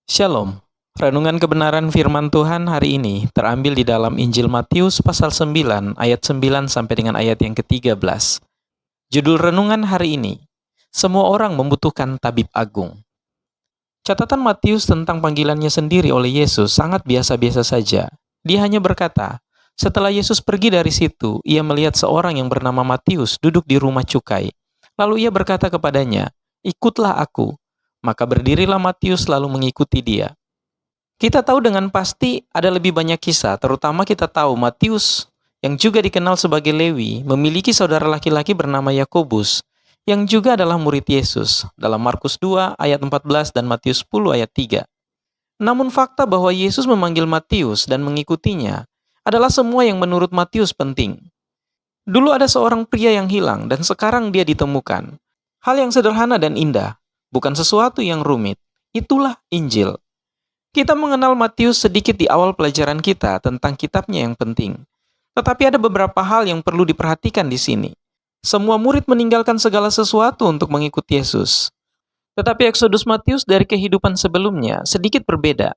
Shalom. Renungan kebenaran firman Tuhan hari ini terambil di dalam Injil Matius pasal 9 ayat 9 sampai dengan ayat yang ke-13. Judul renungan hari ini, semua orang membutuhkan tabib agung. Catatan Matius tentang panggilannya sendiri oleh Yesus sangat biasa-biasa saja. Dia hanya berkata, setelah Yesus pergi dari situ, ia melihat seorang yang bernama Matius duduk di rumah cukai. Lalu ia berkata kepadanya, "Ikutlah aku." Maka berdirilah Matius lalu mengikuti dia. Kita tahu dengan pasti ada lebih banyak kisah, terutama kita tahu Matius yang juga dikenal sebagai Lewi memiliki saudara laki-laki bernama Yakobus yang juga adalah murid Yesus dalam Markus 2 ayat 14 dan Matius 10 ayat 3. Namun fakta bahwa Yesus memanggil Matius dan mengikutinya adalah semua yang menurut Matius penting. Dulu ada seorang pria yang hilang dan sekarang dia ditemukan. Hal yang sederhana dan indah, bukan sesuatu yang rumit. Itulah Injil. Kita mengenal Matius sedikit di awal pelajaran kita tentang kitabnya yang penting. Tetapi ada beberapa hal yang perlu diperhatikan di sini. Semua murid meninggalkan segala sesuatu untuk mengikuti Yesus. Tetapi eksodus Matius dari kehidupan sebelumnya sedikit berbeda.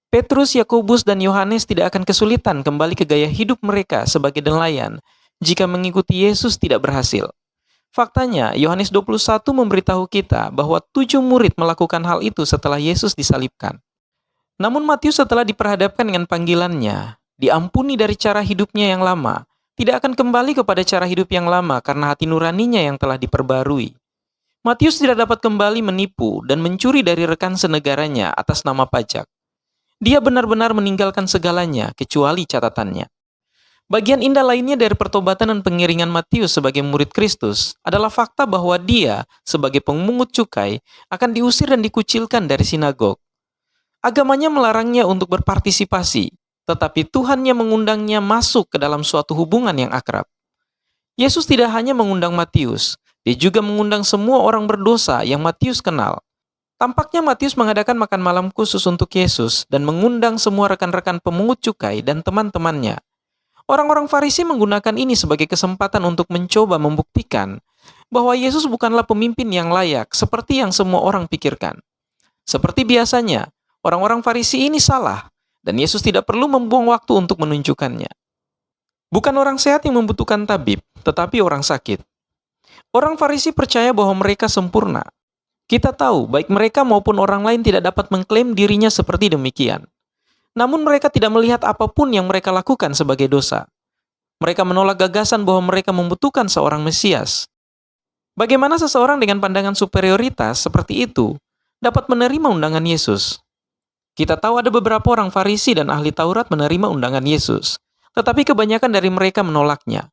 Petrus, Yakobus, dan Yohanes tidak akan kesulitan kembali ke gaya hidup mereka sebagai nelayan jika mengikuti Yesus tidak berhasil. Faktanya, Yohanes 21 memberitahu kita bahwa 7 murid melakukan hal itu setelah Yesus disalibkan. Namun Matius setelah diperhadapkan dengan panggilannya, diampuni dari cara hidupnya yang lama, tidak akan kembali kepada cara hidup yang lama karena hati nuraninya yang telah diperbarui. Matius tidak dapat kembali menipu dan mencuri dari rekan senegaranya atas nama pajak. Dia benar-benar meninggalkan segalanya kecuali catatannya. Bagian indah lainnya dari pertobatan dan pengiringan Matius sebagai murid Kristus adalah fakta bahwa dia, sebagai pemungut cukai, akan diusir dan dikucilkan dari sinagog. Agamanya melarangnya untuk berpartisipasi, tetapi Tuhannya mengundangnya masuk ke dalam suatu hubungan yang akrab. Yesus tidak hanya mengundang Matius, dia juga mengundang semua orang berdosa yang Matius kenal. Tampaknya Matius mengadakan makan malam khusus untuk Yesus dan mengundang semua rekan-rekan pemungut cukai dan teman-temannya. Orang-orang Farisi menggunakan ini sebagai kesempatan untuk mencoba membuktikan bahwa Yesus bukanlah pemimpin yang layak seperti yang semua orang pikirkan. Seperti biasanya, orang-orang Farisi ini salah, dan Yesus tidak perlu membuang waktu untuk menunjukkannya. Bukan orang sehat yang membutuhkan tabib, tetapi orang sakit. Orang Farisi percaya bahwa mereka sempurna. Kita tahu, baik mereka maupun orang lain tidak dapat mengklaim dirinya seperti demikian. Namun mereka tidak melihat apapun yang mereka lakukan sebagai dosa. Mereka menolak gagasan bahwa mereka membutuhkan seorang Mesias. Bagaimana seseorang dengan pandangan superioritas seperti itu dapat menerima undangan Yesus? Kita tahu ada beberapa orang Farisi dan ahli Taurat menerima undangan Yesus, tetapi kebanyakan dari mereka menolaknya.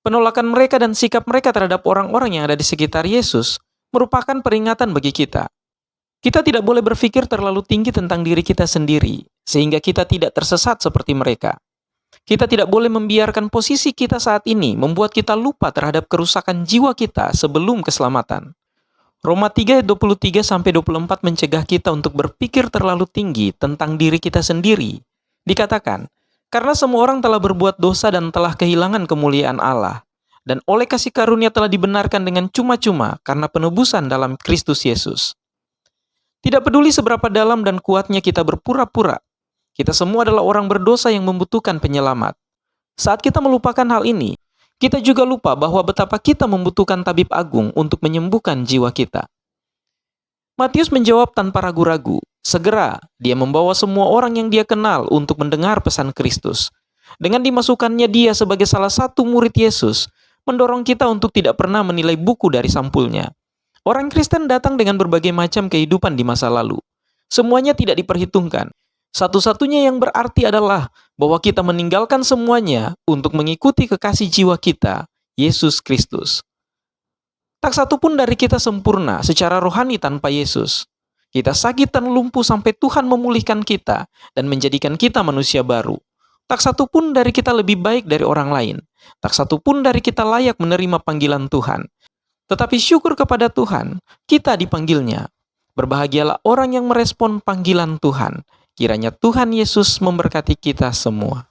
Penolakan mereka dan sikap mereka terhadap orang-orang yang ada di sekitar Yesus merupakan peringatan bagi kita. Kita tidak boleh berpikir terlalu tinggi tentang diri kita sendiri, sehingga kita tidak tersesat seperti mereka. Kita tidak boleh membiarkan posisi kita saat ini membuat kita lupa terhadap kerusakan jiwa kita sebelum keselamatan. Roma 3 ayat 23-24 mencegah kita untuk berpikir terlalu tinggi tentang diri kita sendiri. Dikatakan, karena semua orang telah berbuat dosa dan telah kehilangan kemuliaan Allah, dan oleh kasih karunia telah dibenarkan dengan cuma-cuma karena penebusan dalam Kristus Yesus. Tidak peduli seberapa dalam dan kuatnya kita berpura-pura, kita semua adalah orang berdosa yang membutuhkan penyelamat. Saat kita melupakan hal ini, kita juga lupa bahwa betapa kita membutuhkan tabib agung untuk menyembuhkan jiwa kita. Matius menjawab tanpa ragu-ragu. Segera, dia membawa semua orang yang dia kenal untuk mendengar pesan Kristus. Dengan dimasukkannya dia sebagai salah satu murid Yesus, mendorong kita untuk tidak pernah menilai buku dari sampulnya. Orang Kristen datang dengan berbagai macam kehidupan di masa lalu. Semuanya tidak diperhitungkan. Satu-satunya yang berarti adalah bahwa kita meninggalkan semuanya untuk mengikuti kekasih jiwa kita, Yesus Kristus. Tak satu pun dari kita sempurna secara rohani tanpa Yesus. Kita sakit dan lumpuh sampai Tuhan memulihkan kita dan menjadikan kita manusia baru. Tak satu pun dari kita lebih baik dari orang lain. Tak satu pun dari kita layak menerima panggilan Tuhan. Tetapi syukur kepada Tuhan, kita dipanggilnya. Berbahagialah orang yang merespon panggilan Tuhan. Kiranya Tuhan Yesus memberkati kita semua.